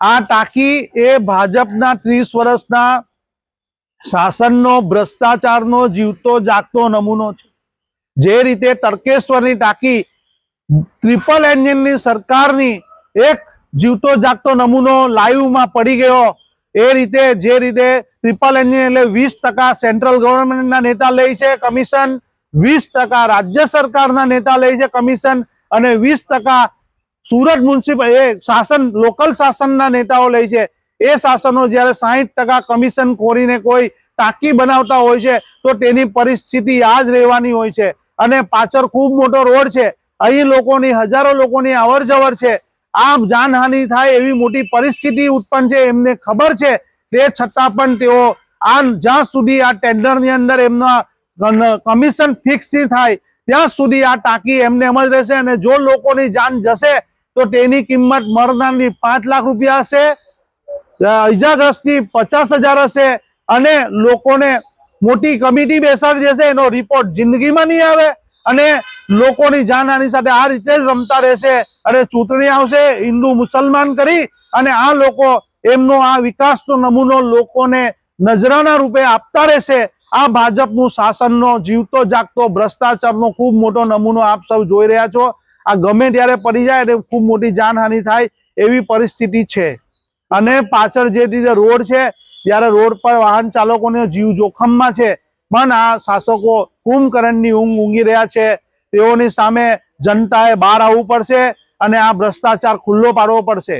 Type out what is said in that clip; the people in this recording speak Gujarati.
આ ટાંકી એ ભાજપના 30 વર્ષના શાસનનો ભ્રષ્ટાચારનો જીવતો જાગતો નમૂનો છે। જે રીતે તડકેશ્વરની ટાંકી ટ્રિપલ એન્જિનની સરકારની એક જીવતો જાગતો નમૂનો લાઈવમાં પડી ગયો, એ રીતે જે રીતે ટ્રિપલ એન્જિન એટલે 20% સેન્ટ્રલ ગવર્મેન્ટના નેતા લે છે કમિશન, 20% રાજ્ય સરકારના નેતા લે છે કમિશન અને 20% સુરત મ્યુનિસિપલ શાસન લોકલ શાસનના નેતાઓ લે છે। એ શાસનો જ્યારે 60% કમિશન ખોરીને કોઈ ટાંકી બનાવતા હોય છે તો તેની પરિસ્થિતિ આ જ રહેવાની હોય છે। અને પાછળ ખૂબ મોટો રોડ છે, અહીં લોકોની હજારો લોકોની અવર જવર છે, આ જાનહાનિ થાય એવી મોટી પરિસ્થિતિ ઉત્પન્ન છે, એમને ખબર છે। તે છતાં પણ તેઓ આ જ્યાં સુધી આ ટેન્ડરની અંદર એમના કમિશન ફિક્સ થાય ત્યાં સુધી આ ટાંકી એમને એમ જ રહેશે। અને જો લોકોની જાન જશે તો તેની કિંમત મરનારની 5 લાખ રૂપિયા હશે, ઈજાગ્રસ્તની 50,000 હશે અને લોકોને મોટી કમિટી બેસાડી દેશે, એનો રિપોર્ટ જિંદગીમાં નહીં આવે અને લોકોની જાનહાનિ સાથે આ રીતે જ રમતા રહેશે। અને ચૂંટણી આવશે હિન્દુ મુસલમાન કરી અને આ લોકો એમનો આ વિકાસનો નમૂનો લોકોને નજરાના રૂપે આપતા રહેશે। આ ભાજપનું શાસનનો જીવતો જાગતો ભ્રષ્ટાચારનો ખૂબ મોટો નમૂનો આપ સૌ જોઈ રહ્યા છો। આ ગમે ત્યારે પડી જાય એટલે ખૂબ મોટી જાનહાનિ થાય એવી પરિસ્થિતિ છે। અને પાછળ જે રીતે રોડ છે, ત્યારે રોડ પર વાહન ચાલકોનો જીવ જોખમમાં છે, પણ આ શાસકો કુંભકર્ણની ઊંઘ ઊંઘી રહ્યા છે। તેઓની સામે જનતાએ બહાર આવવું પડશે અને આ ભ્રષ્ટાચાર ખુલ્લો પાડવો પડશે।